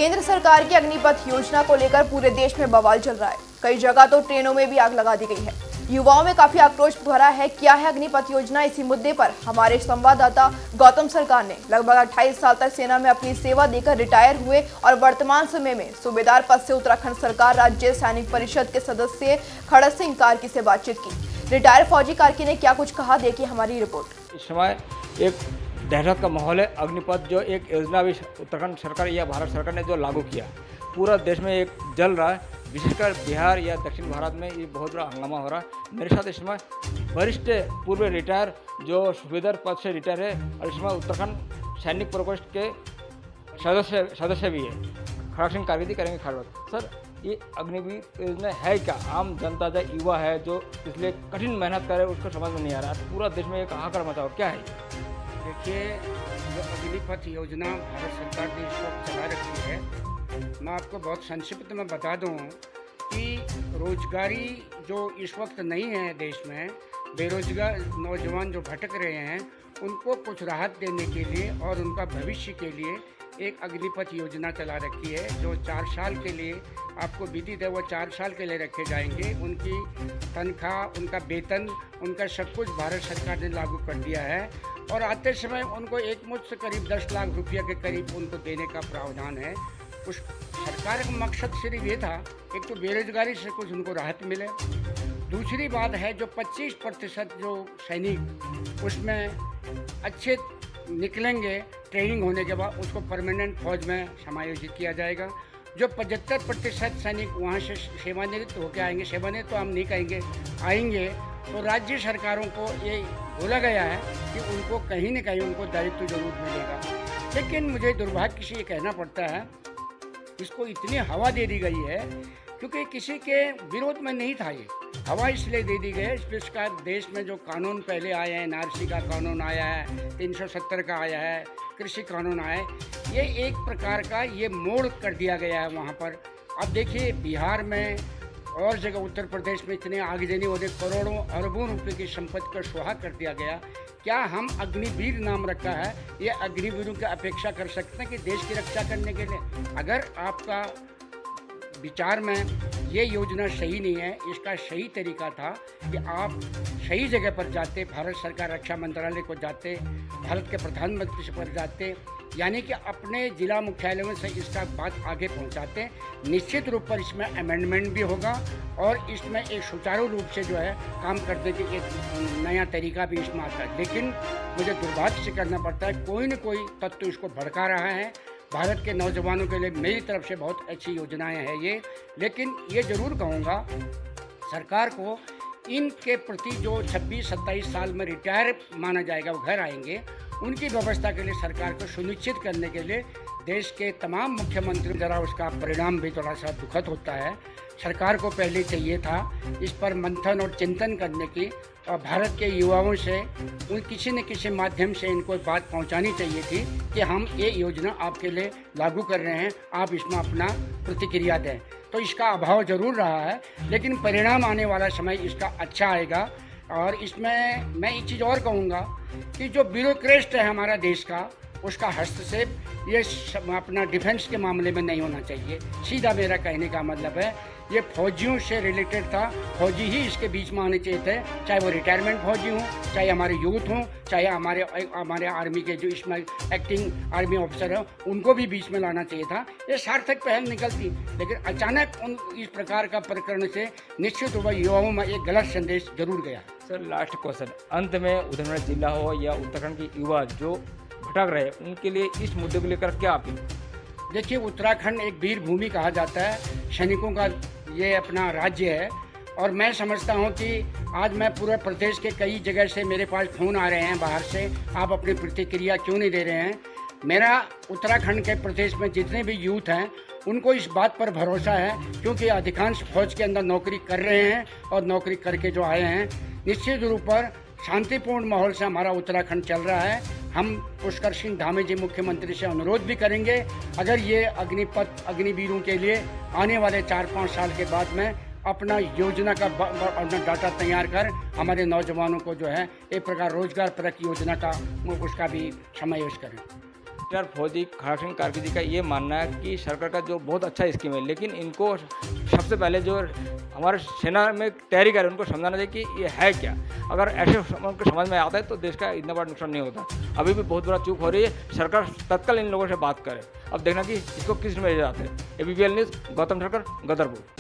केंद्र सरकार की अग्निपथ योजना को लेकर पूरे देश में बवाल चल रहा है। कई जगह तो ट्रेनों में भी आग लगा दी गई है। युवाओं में काफी आक्रोश भरा है। क्या है अग्निपथ योजना? इसी मुद्दे पर हमारे संवाददाता गौतम सरकार ने लगभग 28 साल तक सेना में अपनी सेवा देकर रिटायर हुए और वर्तमान समय में सूबेदार पद से उत्तराखंड सरकार राज्य सैनिक परिषद के सदस्य खड़क सिंह कार्की से बातचीत की। रिटायर फौजी कार्की ने क्या कुछ कहा, देखिए हमारी रिपोर्ट। इस समय एक दहशत का माहौल है। अग्निपथ जो एक योजना भी उत्तराखंड सरकार या भारत सरकार ने जो लागू किया, पूरा देश में एक जल रहा है। विशेषकर बिहार या दक्षिण भारत में ये बहुत बड़ा हंगामा हो रहा है। मेरे साथ इस समय वरिष्ठ पूर्व रिटायर जो सूबेदार पद से रिटायर है और इस समय उत्तराखंड सैनिक प्रकोष्ठ के सदस्य भी है, खड़क सिंह कार्की करेंगे खड़क। सर, ये अग्निवीर योजना है क्या? आम जनता जो युवा है जो इसलिए कठिन मेहनत करे उसको समझ में नहीं आ रहा है। पूरा देश में एक हाहाकार मचा हुआ, क्या है? देखिए, जो अग्निपथ योजना भारत सरकार ने इस वक्त चला रखी है, मैं आपको बहुत संक्षिप्त में बता दूं कि रोजगारी जो इस वक्त नहीं है देश में, बेरोजगार नौजवान जो भटक रहे हैं उनको कुछ राहत देने के लिए और उनका भविष्य के लिए एक अग्निपथ योजना चला रखी है जो 4 साल के लिए आपको विदित है, वो 4 साल के लिए रखे जाएंगे। उनकी तनख्वाह, उनका वेतन, उनका सब कुछ भारत सरकार ने लागू कर दिया है और आते समय उनको एक मुश्त करीब 10 लाख रुपया के करीब उनको देने का प्रावधान है। उस सरकार का मकसद सिर्फ ये था, एक तो बेरोजगारी से कुछ उनको राहत मिले, दूसरी बात है जो 25% जो सैनिक उसमें अच्छे निकलेंगे ट्रेनिंग होने के बाद, उसको परमानेंट फौज में समायोजित किया जाएगा। जो 75% सैनिक वहाँ से सेवानिवृत्त होकर आएंगे, सेवानिवृत्त तो हम नहीं कहेंगे, आएंगे, तो राज्य सरकारों को ये बोला गया है कि उनको कहीं न कहीं उनको दायित्व जरूर मिलेगा। लेकिन मुझे दुर्भाग्य से ये कहना पड़ता है, इसको इतनी हवा दे दी गई है क्योंकि किसी के विरोध में नहीं था। ये हवा इसलिए दे दी गई है, इसका देश में जो कानून पहले आए हैं, एनआरसी का कानून आया है, 370 का आया है, कृषि कानून आया है, ये एक प्रकार का ये मोड़ कर दिया गया है वहाँ पर। अब देखिए, बिहार में और जगह उत्तर प्रदेश में इतने आगजनी होते, करोड़ों अरबों रुपए की संपत्ति का सुहा कर दिया गया। क्या हम अग्निवीर नाम रखा है, ये अग्निवीरों की अपेक्षा कर सकते हैं कि देश की रक्षा करने के लिए? अगर आपका विचार में ये योजना सही नहीं है, इसका सही तरीका था कि आप सही जगह पर जाते, भारत सरकार रक्षा मंत्रालय को जाते, भारत के प्रधानमंत्री से पर जाते, यानी कि अपने जिला मुख्यालयों से इसका बात आगे पहुंचाते। निश्चित रूप पर इसमें अमेंडमेंट भी होगा और इसमें एक सुचारू रूप से जो है काम करने की एक नया तरीका भी इसमें आता है। लेकिन मुझे दुर्भाग्य से करना पड़ता है, कोई न कोई तत्व इसको भड़का रहा है। भारत के नौजवानों के लिए मेरी तरफ से बहुत अच्छी योजनाएं हैं ये, लेकिन ये ज़रूर कहूँगा सरकार को, इनके प्रति जो 26-27 साल में रिटायर माना जाएगा, वो घर आएंगे, उनकी व्यवस्था के लिए सरकार को सुनिश्चित करने के लिए देश के तमाम मुख्यमंत्री, ज़रा उसका परिणाम भी थोड़ा सा दुखद होता है। सरकार को पहले चाहिए था इस पर मंथन और चिंतन करने की और भारत के युवाओं से उन किसी न किसी माध्यम से इनको बात पहुंचानी चाहिए थी कि हम ये योजना आपके लिए लागू कर रहे हैं, आप इसमें अपना प्रतिक्रिया दें। तो इसका अभाव जरूर रहा है, लेकिन परिणाम आने वाला समय इसका अच्छा आएगा। और इसमें मैं एक चीज़ और कहूँगा कि जो ब्यूरोक्रेट है हमारा देश का, उसका हस्तक्षेप ये अपना डिफेंस के मामले में नहीं होना चाहिए। सीधा मेरा कहने का मतलब है, ये फौजियों से रिलेटेड था, फौजी ही इसके बीच में आने चाहिए थे, चाहे वो रिटायरमेंट फौजी हों, चाहे हमारे यूथ हों, चाहे हमारे आर्मी के जो इसमें एक्टिंग आर्मी ऑफिसर हैं, उनको भी बीच में लाना चाहिए था। ये सार्थक पहल निकलती, लेकिन अचानक इस प्रकार का प्रकरण से निश्चित रूप से युवाओं में एक गलत संदेश जरूर गया। सर, लास्ट क्वेश्चन, अंत में उधमसिंह जिला हो या उत्तराखंड के युवा जो भटक रहे हैं, उनके लिए इस मुद्दे को लेकर क्या अपील? देखिए, उत्तराखंड एक वीर भूमि कहा जाता है, सैनिकों का ये अपना राज्य है और मैं समझता हूँ कि आज मैं पूरे प्रदेश के कई जगह से मेरे पास फ़ोन आ रहे हैं बाहर से, आप अपनी प्रतिक्रिया क्यों नहीं दे रहे हैं। मेरा उत्तराखंड के प्रदेश में जितने भी यूथ हैं उनको इस बात पर भरोसा है, क्योंकि अधिकांश फौज के अंदर नौकरी कर रहे हैं और नौकरी करके जो आए हैं, निश्चित रूप पर शांतिपूर्ण माहौल से हमारा उत्तराखंड चल रहा है। हम पुष्कर सिंह धामी जी मुख्यमंत्री से अनुरोध भी करेंगे, अगर ये अग्निपथ अग्निवीरों के लिए आने वाले 4-5 साल के बाद में अपना योजना का अपना डाटा तैयार कर हमारे नौजवानों को जो है एक प्रकार रोजगार परक योजना का उसका भी समावेश करें। रिटायर्ड फौजी खड़ा सिंह कारगी जी का ये मानना है कि सरकार का जो बहुत अच्छा स्कीम है, लेकिन इनको सबसे पहले जो हमारे सेना में तैयारी कर रहे हैं उनको समझाना चाहिए कि ये है क्या। अगर ऐसे उनको समझ में आता है तो देश का इतना बड़ा नुकसान नहीं होता। अभी भी बहुत बड़ा चूक हो रही है, सरकार तत्काल इन लोगों से बात करे। अब देखना कि इसको किस में ले जाते हैं। ABPL news, Gautam Thakkar, Gadarpur.